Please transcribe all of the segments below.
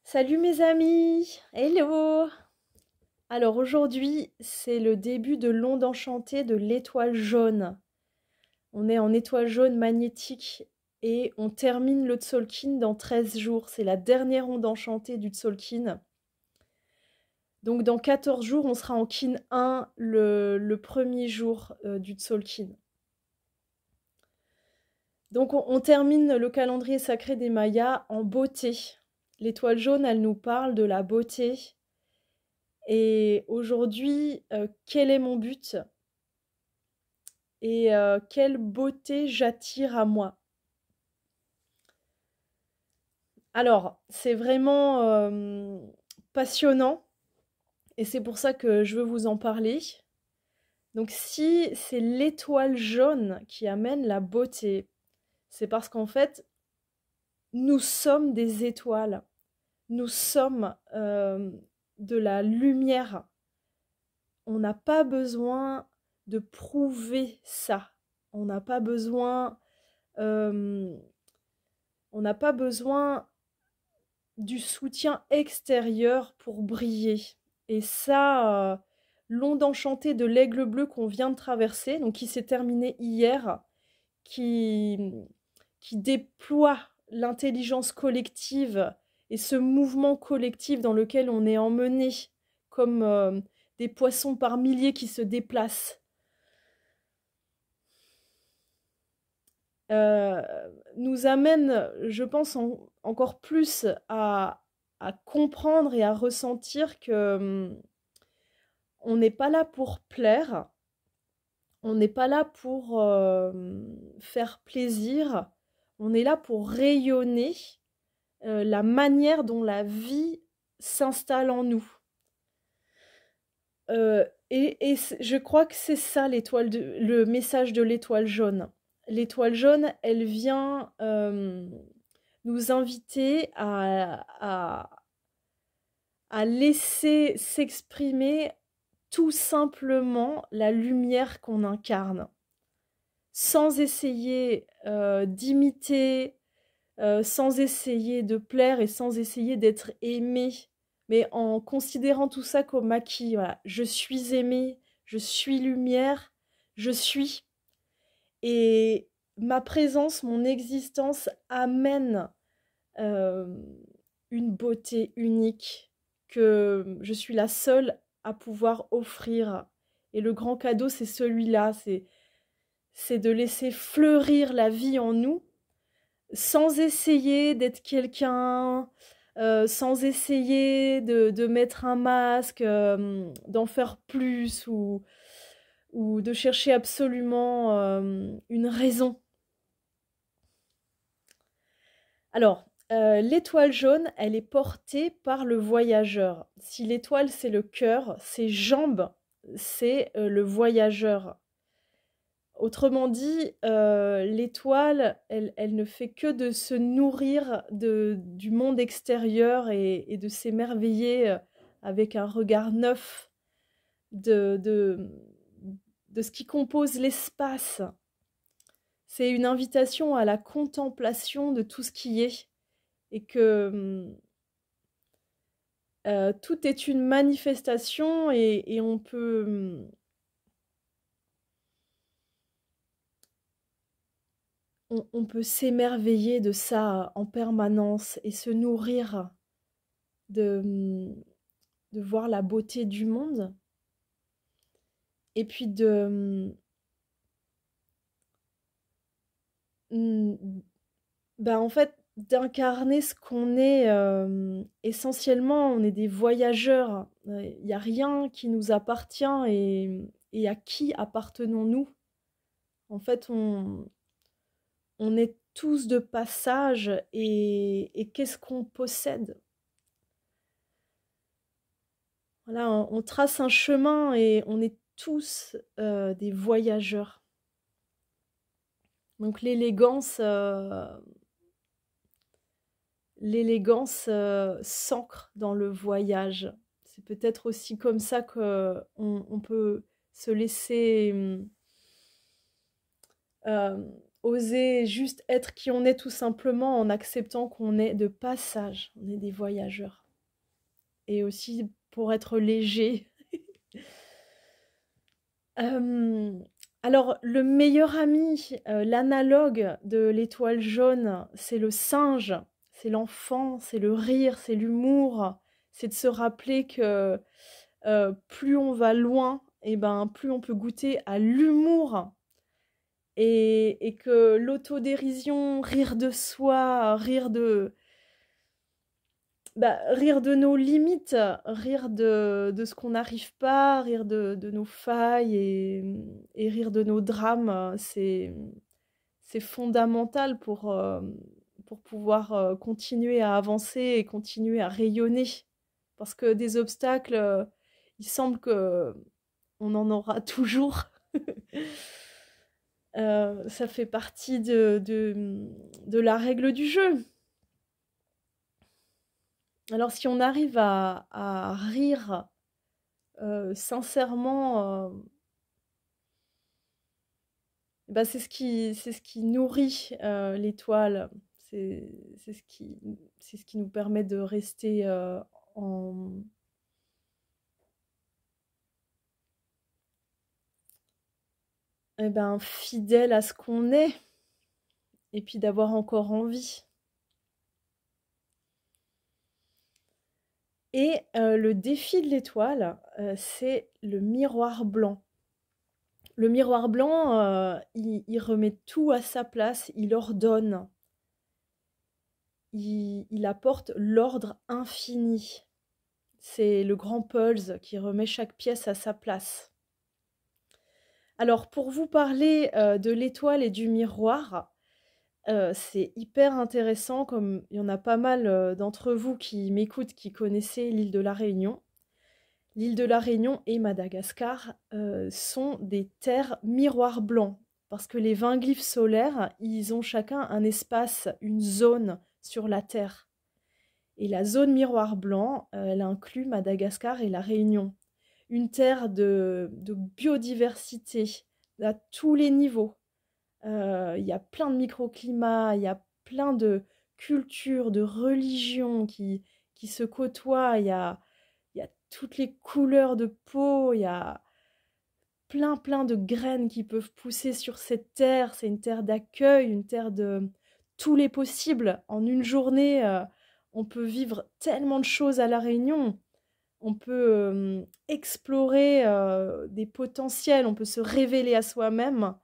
Salut mes amis, hello! Alors aujourd'hui, c'est le début de l'onde enchantée de l'étoile jaune. On est en étoile jaune magnétique et on termine le Tzolk'in dans 13 jours. C'est la dernière onde enchantée du Tzolk'in. Donc dans 14 jours, on sera en Kin 1 le premier jour du Tzolk'in. Donc on termine le calendrier sacré des Mayas en beauté. L'étoile jaune, elle nous parle de la beauté. Et aujourd'hui, quel est mon but et quelle beauté j'attire à moi? Alors, c'est vraiment passionnant et c'est pour ça que je veux vous en parler. Donc, si c'est l'étoile jaune qui amène la beauté, c'est parce qu'en fait, nous sommes des étoiles. Nous sommes de la lumière. On n'a pas besoin de prouver ça. On n'a pas besoin, on n'a pas besoin du soutien extérieur pour briller. Et ça, l'onde enchantée de l'aigle bleu qu'on vient de traverser, donc qui s'est terminée hier, qui, qui déploie l'intelligence collective et ce mouvement collectif dans lequel on est emmené comme des poissons par milliers qui se déplacent. euh, nous amène, je pense, encore plus à comprendre et à ressentir que on n'est pas là pour plaire, on n'est pas là pour faire plaisir, on est là pour rayonner la manière dont la vie s'installe en nous. Et je crois que c'est ça le message de l'étoile jaune. L'étoile jaune, elle vient nous inviter à laisser s'exprimer tout simplement la lumière qu'on incarne, sans essayer d'imiter, sans essayer de plaire et sans essayer d'être aimé, mais en considérant tout ça comme acquis. Voilà. Je suis aimée, je suis lumière, je suis. Et ma présence, mon existence amène une beauté unique que je suis la seule à pouvoir offrir. Et le grand cadeau, c'est celui-là, c'est de laisser fleurir la vie en nous, sans essayer d'être quelqu'un, sans essayer de mettre un masque, d'en faire plus ou de chercher absolument une raison. Alors, l'étoile jaune, elle est portée par le voyageur. Si l'étoile, c'est le cœur, ses jambes, c'est le voyageur. Autrement dit, l'étoile, elle ne fait que de se nourrir du monde extérieur et de s'émerveiller avec un regard neuf de, de, de ce qui compose l'espace. C'est une invitation à la contemplation de tout ce qui est et que tout est une manifestation et on peut s'émerveiller de ça en permanence et se nourrir de, de voir la beauté du monde et puis en fait, d'incarner ce qu'on est. Essentiellement, on est des voyageurs. Il n'y a rien qui nous appartient et à qui appartenons-nous? En fait, on est tous de passage et qu'est-ce qu'on possède? Voilà, on trace un chemin et on est tous des voyageurs. Donc l'élégance s'ancre dans le voyage. C'est peut-être aussi comme ça qu'on peut se laisser oser juste être qui on est tout simplement en acceptant qu'on est de passage, on est des voyageurs. Et aussi pour être léger. Alors, le meilleur ami, l'analogue de l'étoile jaune, c'est le singe, c'est l'enfant, c'est le rire, c'est l'humour. C'est de se rappeler que plus on va loin, et ben, plus on peut goûter à l'humour. Et que l'autodérision, rire de soi, rire de nos limites, rire de ce qu'on n'arrive pas, rire de nos failles et rire de nos drames, c'est fondamental pour pouvoir continuer à avancer et continuer à rayonner. Parce que des obstacles, il semble que on en aura toujours. Ça fait partie de la règle du jeu. Alors si on arrive à rire sincèrement, bah, c'est ce qui nourrit l'étoile. C'est c'est ce qui nous permet de rester en, eh ben, fidèle à ce qu'on est et puis d'avoir encore envie. Et le défi de l'étoile, c'est le miroir blanc. Le miroir blanc, il remet tout à sa place, il ordonne, il apporte l'ordre infini. C'est le grand Pulse qui remet chaque pièce à sa place. Alors, pour vous parler de l'étoile et du miroir, c'est hyper intéressant, comme il y en a pas mal d'entre vous qui m'écoutent, qui connaissaient l'île de la Réunion. L'île de la Réunion et Madagascar sont des terres miroirs blancs, parce que les 20 glyphes solaires, ils ont chacun un espace, une zone sur la Terre. Et la zone miroir blanc, elle inclut Madagascar et la Réunion. Une terre de biodiversité à tous les niveaux. Il y a plein de microclimats, il y a plein de cultures, de religions qui se côtoient, il y a toutes les couleurs de peau, il y a plein de graines qui peuvent pousser sur cette terre. C'est une terre d'accueil, une terre de tous les possibles. En une journée, on peut vivre tellement de choses à La Réunion. On peut explorer des potentiels, on peut se révéler à soi-même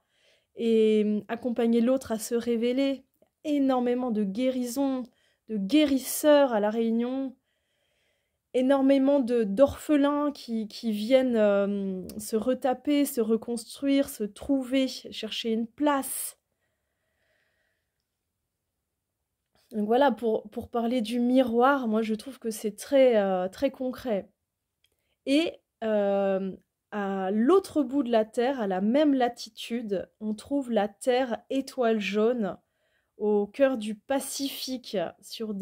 et accompagner l'autre à se révéler. Énormément de guérisons, de guérisseurs à La Réunion, énormément d'orphelins qui viennent se retaper, se reconstruire, se trouver, chercher une place. Donc voilà, pour parler du miroir, moi je trouve que c'est très concret. Et à l'autre bout de la Terre, à la même latitude, on trouve la Terre étoile jaune au cœur du Pacifique, sur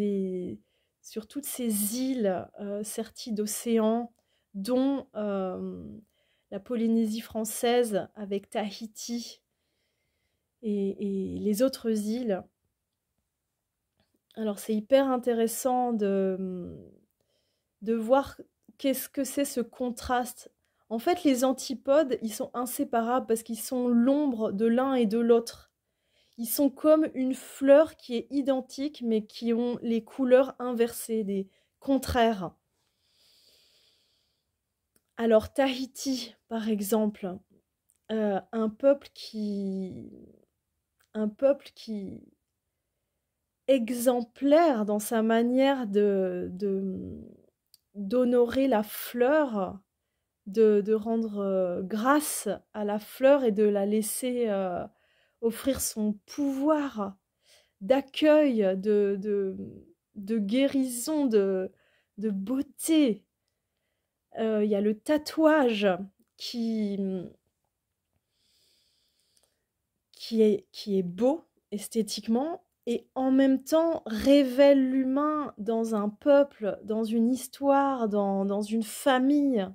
toutes ces îles serties d'océans, dont la Polynésie française avec Tahiti et les autres îles. Alors c'est hyper intéressant de voir qu'est-ce que c'est ce contraste. En fait, les antipodes, ils sont inséparables parce qu'ils sont l'ombre de l'un et de l'autre. Ils sont comme une fleur qui est identique, mais qui ont les couleurs inversées, des contraires. Alors, Tahiti, par exemple, un peuple qui exemplaire dans sa manière d'honorer la fleur, de rendre grâce à la fleur et de la laisser offrir son pouvoir d'accueil, de guérison, de beauté. Il y a le tatouage qui est beau esthétiquement et en même temps révèle l'humain dans un peuple, dans une histoire, dans une famille.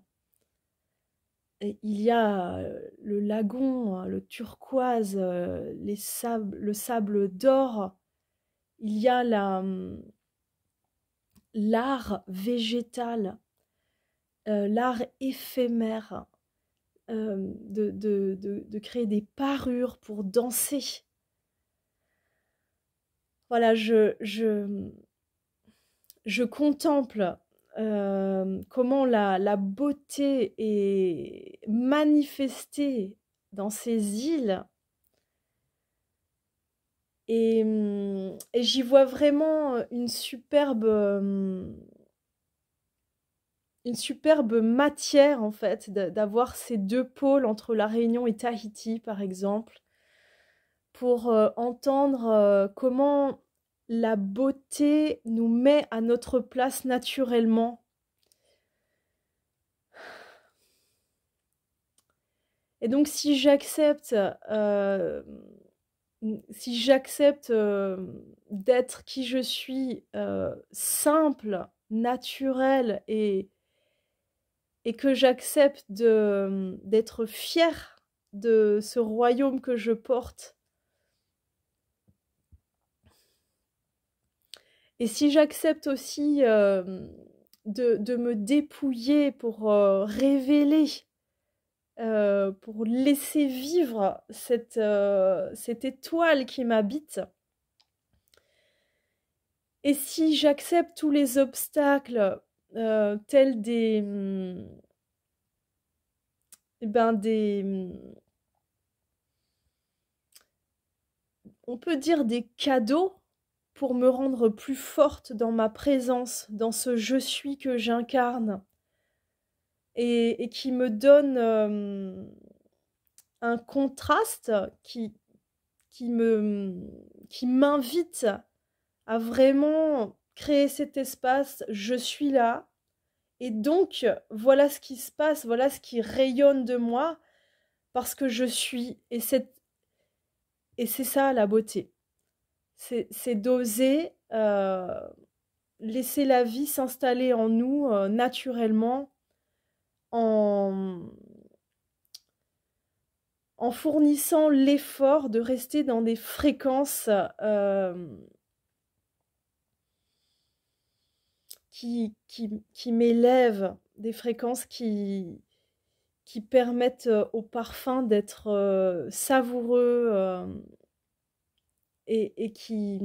il y a le lagon, le turquoise, le sable d'or. Il y a l'art végétal, l'art éphémère, de créer des parures pour danser. Voilà, je contemple comment la beauté est manifestée dans ces îles et j'y vois vraiment une superbe matière en fait, d'avoir ces deux pôles entre La Réunion et Tahiti par exemple, pour entendre comment la beauté nous met à notre place naturellement. Et donc si j'accepte d'être qui je suis, simple, naturelle, et que j'accepte d'être fière de ce royaume que je porte, et si j'accepte aussi de me dépouiller pour révéler, pour laisser vivre cette étoile qui m'habite, et si j'accepte tous les obstacles tels on peut dire des cadeaux pour me rendre plus forte dans ma présence, dans ce je suis que j'incarne, et qui me donne un contraste qui m'invite à vraiment créer cet espace, je suis là, et donc voilà ce qui se passe, voilà ce qui rayonne de moi, parce que je suis, et c'est ça la beauté. C'est d'oser laisser la vie s'installer en nous naturellement, en fournissant l'effort de rester dans des fréquences qui m'élèvent, des fréquences qui permettent au parfum d'être savoureux, et qui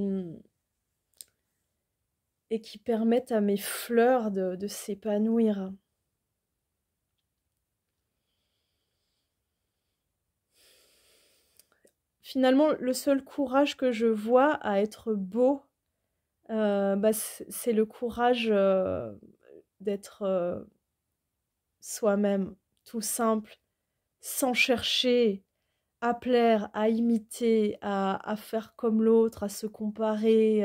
permettent à mes fleurs de s'épanouir. Finalement, le seul courage que je vois à être beau, c'est le courage d'être soi-même, tout simple, sans chercher à plaire, à imiter, à faire comme l'autre, à se comparer,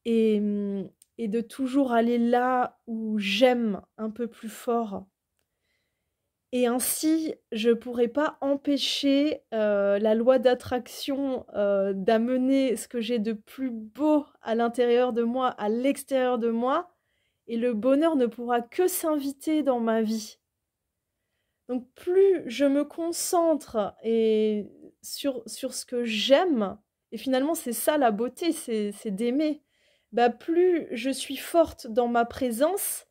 et de toujours aller là où j'aime un peu plus fort. Et ainsi, je pourrais pas empêcher la loi d'attraction d'amener ce que j'ai de plus beau à l'intérieur de moi, à l'extérieur de moi, et le bonheur ne pourra que s'inviter dans ma vie. Donc plus je me concentre sur ce que j'aime, et finalement c'est ça la beauté, c'est d'aimer, plus je suis forte dans ma présence,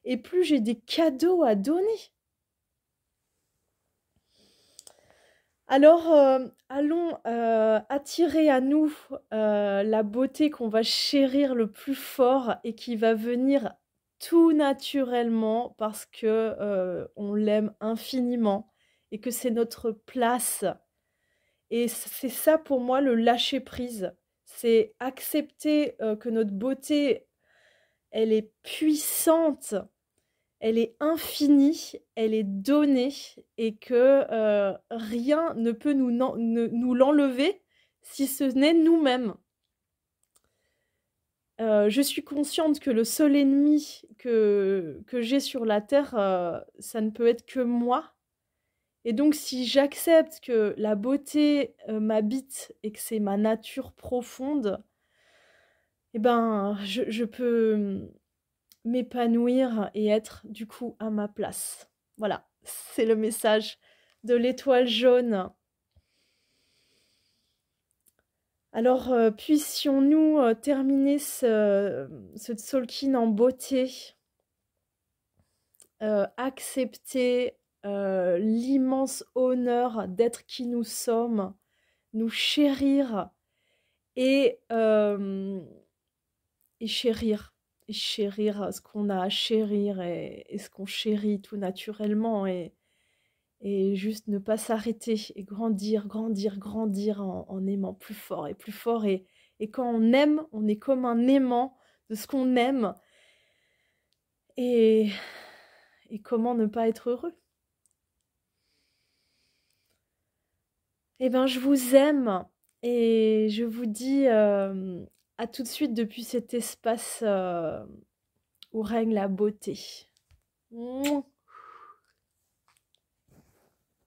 et plus j'ai des cadeaux à donner. Alors, allons attirer à nous la beauté qu'on va chérir le plus fort et qui va venir tout naturellement parce que on l'aime infiniment et que c'est notre place. Et c'est ça pour moi le lâcher prise. C'est accepter que notre beauté, elle est puissante, elle est infinie, elle est donnée, et que rien ne peut nous l'enlever si ce n'est nous-mêmes. Je suis consciente que le seul ennemi que j'ai sur la terre, ça ne peut être que moi. Et donc si j'accepte que la beauté m'habite et que c'est ma nature profonde, je peux m'épanouir et être du coup à ma place. Voilà. C'est le message de l'étoile jaune. Alors, puissions-nous terminer ce Tzolk'in en beauté, accepter l'immense honneur d'être qui nous sommes, nous chérir et, et chérir. Et chérir ce qu'on a à chérir et ce qu'on chérit tout naturellement. Et juste ne pas s'arrêter et grandir, grandir, grandir en aimant plus fort et plus fort. Et quand on aime, on est comme un aimant de ce qu'on aime. Et comment ne pas être heureux? Eh ben, je vous aime et je vous dis à tout de suite depuis cet espace où règne la beauté. Mouah.